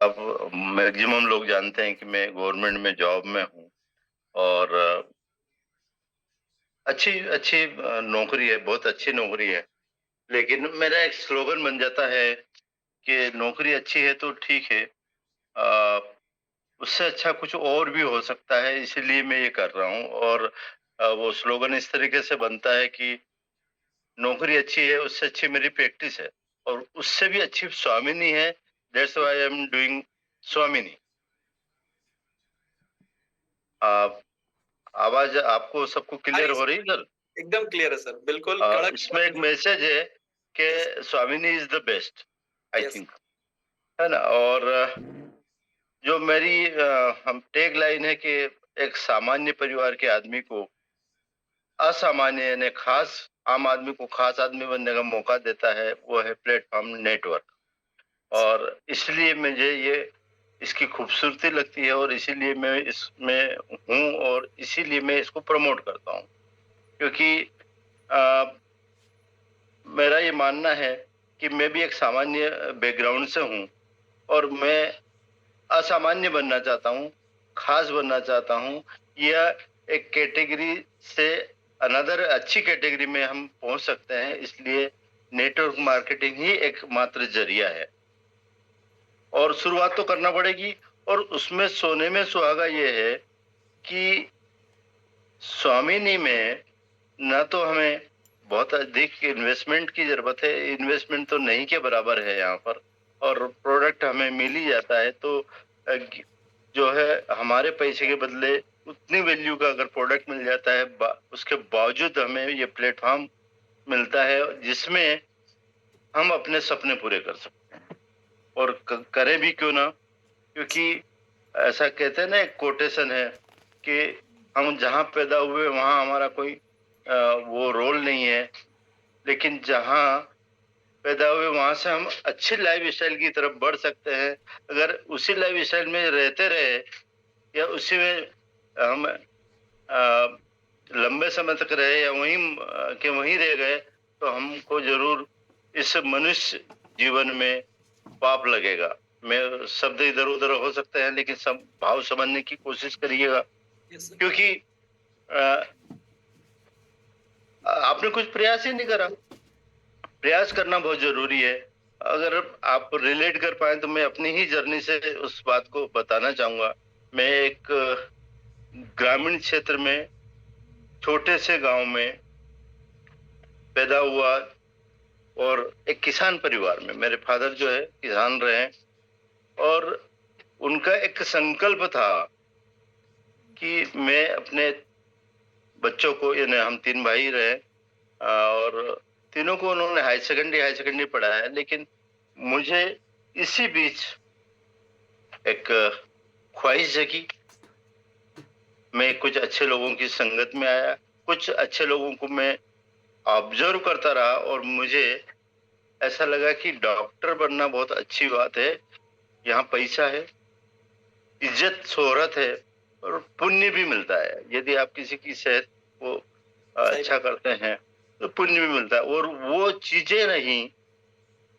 अब मैक्सिमम लोग जानते हैं कि मैं गवर्नमेंट में जॉब में हूँ और अच्छी अच्छी नौकरी है, बहुत अच्छी नौकरी है। लेकिन मेरा एक स्लोगन बन जाता है कि नौकरी अच्छी है तो ठीक है, अ, उससे अच्छा कुछ और भी हो सकता है, इसीलिए मैं ये कर रहा हूँ। और वो स्लोगन इस तरीके से बनता है कि नौकरी अच्छी है, उससे अच्छी मेरी प्रैक्टिस है और उससे भी अच्छी स्वामिनी है। That's why I am doing स्वामिनी। आप आवाज आपको सबको आ क्लियर रही हो रही है है सर? सर, एकदम क्लियर है सर, बिल्कुल कड़क इसमें आवाज एक में। मैसेज है यस, कि स्वामिनी is the best, I yes, think, है ना? और जो मेरी हम टैग लाइन है कि एक सामान्य परिवार के आदमी को असामान्य यानी खास आम आदमी को खास आदमी बनने का मौका देता है, वो है प्लेटफॉर्म नेटवर्क। और इसलिए मुझे ये इसकी खूबसूरती लगती है और इसीलिए मैं इसमें हूँ और इसीलिए मैं इसको प्रमोट करता हूँ। क्योंकि अ, मेरा ये मानना है कि मैं भी एक सामान्य बैकग्राउंड से हूँ और मैं असामान्य बनना चाहता हूँ, खास बनना चाहता हूँ। यह एक कैटेगरी से अनदर अच्छी कैटेगरी में हम पहुँच सकते हैं, इसलिए नेटवर्क मार्केटिंग ही एकमात्र ज़रिया है। और शुरुआत तो करना पड़ेगी और उसमें सोने में सुहागा ये है कि स्वामिनी में ना तो हमें बहुत अधिक इन्वेस्टमेंट की ज़रूरत है, इन्वेस्टमेंट तो नहीं के बराबर है यहाँ पर, और प्रोडक्ट हमें मिल ही जाता है। तो अ, ग जो है हमारे पैसे के बदले उतनी वैल्यू का अगर प्रोडक्ट मिल जाता है, उसके बावजूद हमें ये प्लेटफ़ॉर्म मिलता है जिसमें हम अपने सपने पूरे कर सकते हैं और करें भी क्यों ना, क्योंकि ऐसा कहते हैं ना, एक कोटेशन है कि हम जहाँ पैदा हुए वहाँ हमारा कोई वो रोल नहीं है, लेकिन जहाँ पैदा हुए वहाँ से हम अच्छी लाइफ़स्टाइल की तरफ बढ़ सकते हैं। अगर उसी लाइफ़स्टाइल में रहते रहे या उसी में हम लंबे समय तक रहे या वहीं के वहीं रह गए, तो हमको ज़रूर इस मनुष्य जीवन में पाप लगेगा। मैं शब्द इधर-उधर हो सकते हैं, लेकिन सब भाव समझने की कोशिश करिएगा। Yes sir. क्योंकि अ, आपने कुछ प्रयास ही नहीं करा। प्रयास करना बहुत ज़रूरी है। अगर आप रिलेट कर पाएँ तो मैं अपनी ही जर्नी से उस बात को बताना चाहूँगा। मैं एक ग्रामीण क्षेत्र में छोटे से गाँव में पैदा हुआ और एक किसान परिवार में। मेरे फ़ादर जो है किसान रहे हैं और उनका एक संकल्प था कि मैं अपने बच्चों को, यानी हम 3 भाई रहे, और तीनों को उन्होंने हाई सेकेंडरी पढ़ाया है। लेकिन मुझे इसी बीच एक ख्वाहिश जगी, मैं कुछ अच्छे लोगों की संगत में आया, कुछ अच्छे लोगों को मैं ऑब्ज़र्व करता रहा और मुझे ऐसा लगा कि डॉक्टर बनना बहुत अच्छी बात है, यहाँ पैसा है, इज़्ज़त शोहरत है और पुण्य भी मिलता है। यदि आप किसी की सेहत को सही अच्छा बात। करते हैं, तो पुण्य भी मिलता है। और वो चीज़ें रहीं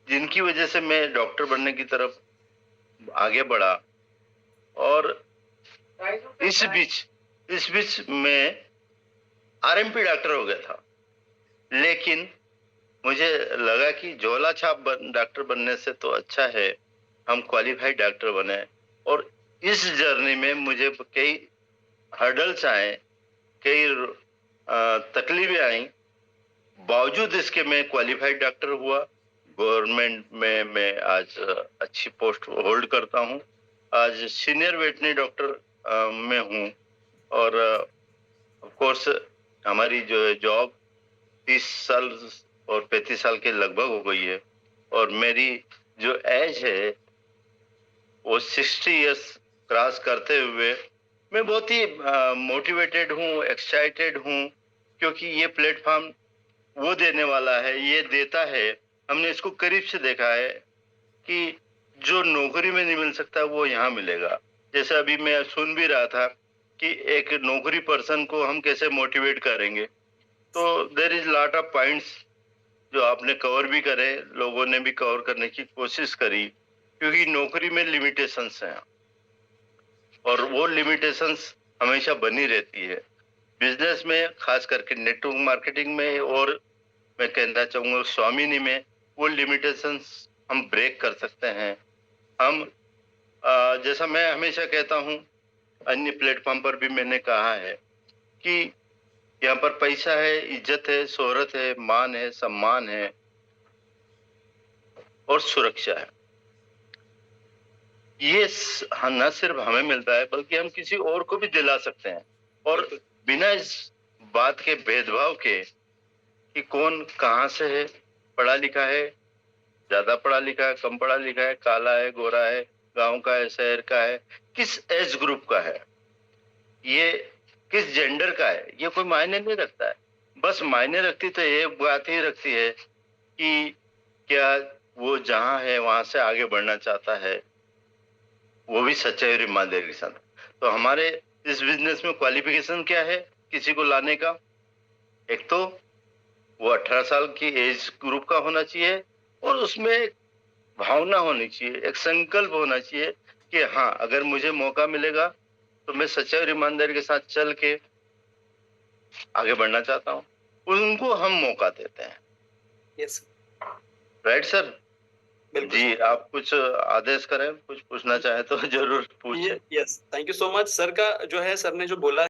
जिनकी वजह से मैं डॉक्टर बनने की तरफ आगे बढ़ा। और इस बीच इस बीच मैं आरएमपी डॉक्टर हो गया था। लेकिन मुझे लगा कि झोला छाप डॉक्टर बनने से तो अच्छा है हम क्वालिफाइड डॉक्टर बने। और इस जर्नी में मुझे कई हर्डल्स आए, कई तकलीफें आई, बावजूद इसके मैं क्वालिफाइड डॉक्टर हुआ। गवर्नमेंट में मैं आज अच्छी पोस्ट होल्ड करता हूँ। आज सीनियर वेटरनरी डॉक्टर में हूँ। और ऑफ कोर्स हमारी जो है जॉब 30 साल और 35 साल के लगभग हो गई है और मेरी जो एज है वो 60 इयर्स क्रॉस करते हुए मैं बहुत ही मोटिवेटेड हूँ, एक्साइटेड हूँ, क्योंकि ये प्लेटफ़ॉर्म वो देने वाला है, ये देता है। हमने इसको करीब से देखा है कि जो नौकरी में नहीं मिल सकता वो यहाँ मिलेगा। जैसे अभी मैं सुन भी रहा था कि एक नौकरी पर्सन को हम कैसे मोटिवेट करेंगे। तो there is lot of points जो आपने कवर भी करे, लोगों ने भी कवर करने की कोशिश करी। क्योंकि नौकरी में लिमिटेशंस हैं और वो लिमिटेशंस हमेशा बनी रहती है। बिजनेस में खास करके नेटवर्क मार्केटिंग में, और मैं कहना चाहूंगा स्वामिनी में, वो लिमिटेशंस हम ब्रेक कर सकते हैं। हम जैसा मैं हमेशा कहता हूं, अन्य प्लेटफॉर्म पर भी मैंने कहा है कि यहाँ पर पैसा है, इज्जत है, शोहरत है, मान है, सम्मान है और सुरक्षा है। ये न सिर्फ हमें मिलता है बल्कि हम किसी और को भी दिला सकते हैं, और बिना इस बात के भेदभाव के कि कौन कहाँ से है, पढ़ा लिखा है, ज्यादा पढ़ा लिखा है, कम पढ़ा लिखा है, काला है, गोरा है, गांव का है, शहर का है, किस एज ग्रुप का है, ये किस जेंडर का है, ये कोई मायने नहीं रखता है। बस मायने रखती तो ये बात ही रखती है कि क्या वो जहां है वहां से आगे बढ़ना चाहता है, वो भी सच्चाई और ईमानदारी के साथ। तो हमारे इस बिजनेस में क्वालिफिकेशन क्या है किसी को लाने का? एक तो वो 18 साल की एज ग्रुप का होना चाहिए, और उसमें एक भावना होनी चाहिए, एक संकल्प होना चाहिए कि हाँ, अगर मुझे मौका मिलेगा तो मैं सच्चाई और ईमानदारी के साथ चल के आगे बढ़ना चाहता हूँ। उनको हम मौका देते हैं। Yes right sir? बिल्कुल जी, सर। आप कुछ आदेश करें, कुछ पूछना चाहे तो जरूर पूछें। Yes thank you so much sir का जो है, सर ने जो बोला